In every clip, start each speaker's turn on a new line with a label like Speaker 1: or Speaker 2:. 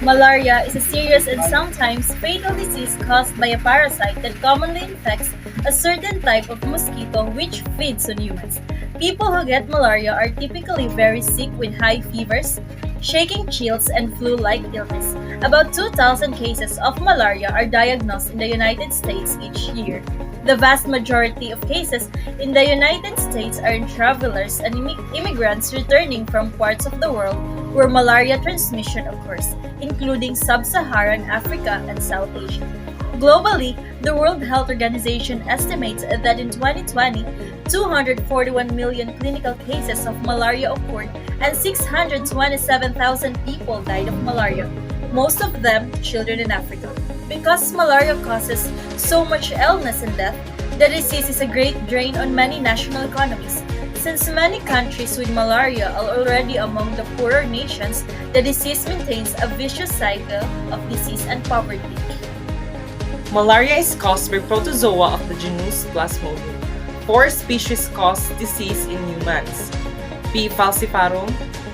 Speaker 1: Malaria is a serious and sometimes fatal disease caused by a parasite that commonly infects a certain type of mosquito which feeds on humans. People who get malaria are typically very sick with high fevers, shaking chills, and flu-like illness. About 2,000 cases of malaria are diagnosed in the United States each year. The vast majority of cases in the United States are in travelers and immigrants returning from parts of the world where malaria transmission occurs, including sub-Saharan Africa and South Asia. Globally, the World Health Organization estimates that in 2020, 241 million clinical cases of malaria occurred and 627,000 people died of malaria, most of them children in Africa. Because malaria causes so much illness and death, the disease is a great drain on many national economies. Since many countries with malaria are already among the poorer nations, the disease maintains a vicious cycle of disease and poverty.
Speaker 2: Malaria is caused by protozoa of the genus Plasmodium. Four species cause disease in humans: P. falciparum,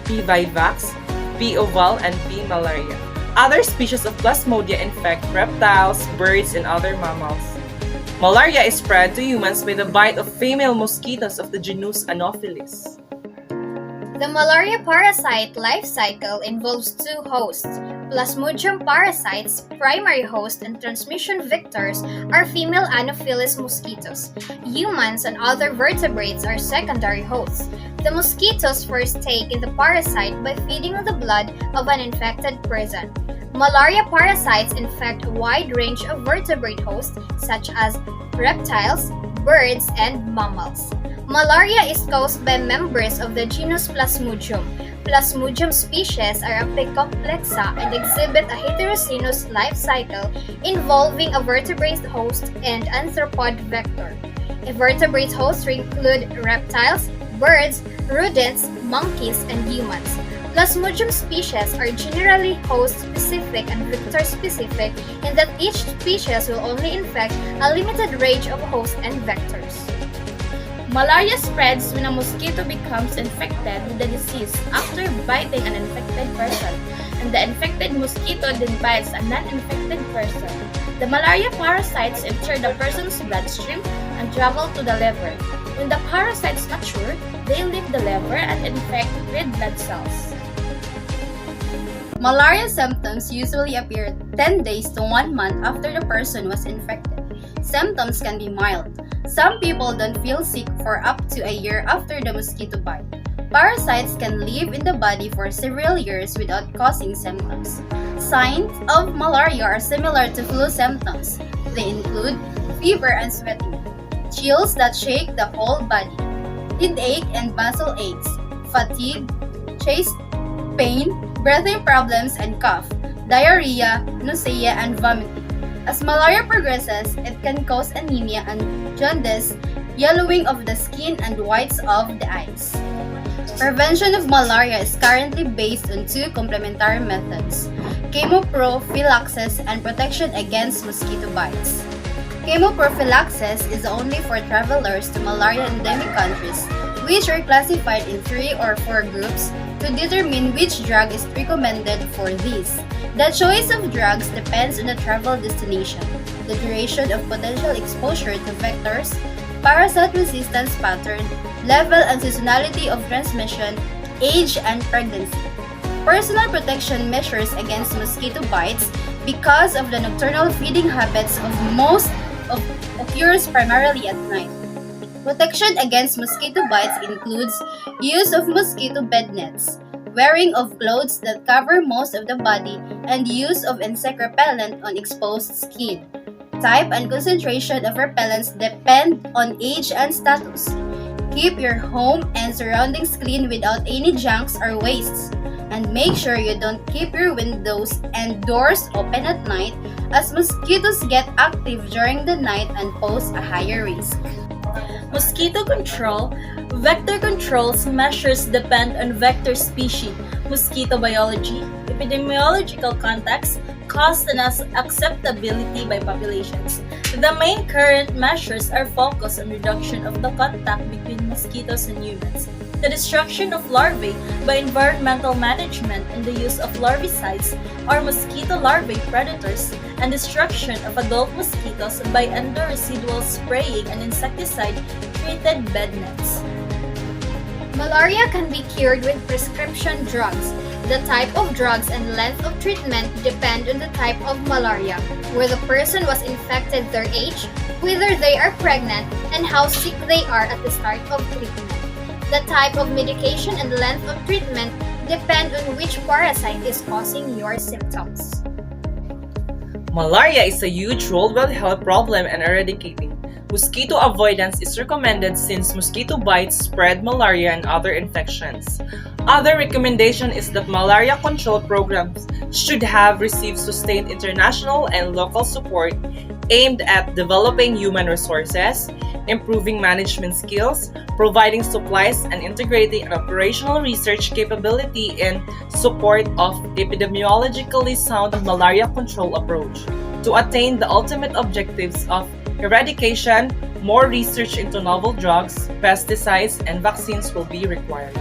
Speaker 2: P. vivax, P. ovale, and P. malaria. Other species of Plasmodia infect reptiles, birds, and other mammals. Malaria is spread to humans by the bite of female mosquitoes of the genus Anopheles.
Speaker 3: The malaria parasite life cycle involves two hosts. Plasmodium parasites, primary host and transmission vectors, are female Anopheles mosquitoes. Humans and other vertebrates are secondary hosts. The mosquitoes first take in the parasite by feeding on the blood of an infected person. Malaria parasites infect a wide range of vertebrate hosts such as reptiles, birds, and mammals. Malaria is caused by members of the genus Plasmodium. Plasmodium species are apicomplexa and exhibit a heterocynous life cycle involving a vertebrate host and arthropod vector. Invertebrate hosts include reptiles, birds, rodents, monkeys, and humans. Plasmodium species are generally host-specific and vector-specific in that each species will only infect a limited range of hosts and vectors.
Speaker 4: Malaria spreads when a mosquito becomes infected with the disease after biting an infected person, and the infected mosquito then bites a non-infected person. The malaria parasites enter the person's bloodstream and travel to the liver. When the parasites mature, they leave the liver and infect red blood cells.
Speaker 5: Malaria symptoms usually appear 10 days to 1 month after the person was infected. Symptoms can be mild. Some people don't feel sick for up to a year after the mosquito bite. Parasites can live in the body for several years without causing symptoms. Signs of malaria are similar to flu symptoms. They include fever and sweating, chills that shake the whole body, headache and muscle aches, fatigue, chest pain, breathing problems and cough, diarrhea, nausea, and vomiting. As malaria progresses, it can cause anemia and jaundice, yellowing of the skin, and whites of the eyes. Prevention of malaria is currently based on two complementary methods: chemoprophylaxis and protection against mosquito bites. Chemoprophylaxis is only for travelers to malaria endemic countries, which are classified in 3 or 4 groups to determine which drug is recommended for these. The choice of drugs depends on the travel destination, the duration of potential exposure to vectors, parasite resistance pattern, level and seasonality of transmission, age, and pregnancy. Personal protection measures against mosquito bites because of the nocturnal feeding habits of most occurs primarily at night. Protection against mosquito bites includes use of mosquito bed nets, wearing of clothes that cover most of the body, and use of insect repellent on exposed skin. Type and concentration of repellents depend on age and status. Keep your home and surroundings clean without any junks or wastes. And make sure you don't keep your windows and doors open at night, as mosquitoes get active during the night and pose a higher risk.
Speaker 1: Mosquito control. Vector controls measures depend on vector species, mosquito biology, epidemiological context, cost, and acceptability by populations. The main current measures are focused on reduction of the contact between mosquitoes and humans. the destruction of larvae by environmental management and the use of larvicides or mosquito larvae predators, and destruction of adult mosquitoes by endoresidual spraying and insecticide-treated bed nets.
Speaker 3: Malaria can be cured with prescription drugs. The type of drugs and length of treatment depend on the type of malaria, where the person was infected, their age, whether they are pregnant, and how sick they are at the start of treatment. The type of medication and length of treatment depend on which parasite is causing your symptoms.
Speaker 2: Malaria is a huge worldwide health problem and eradicating. Mosquito avoidance is recommended since mosquito bites spread malaria and other infections. Other recommendation is that malaria control programs should have received sustained international and local support aimed at developing human resources, improving management skills, providing supplies, and integrating an operational research capability in support of epidemiologically sound malaria control approach. To attain the ultimate objectives of eradication, more research into novel drugs, pesticides, and vaccines will be required.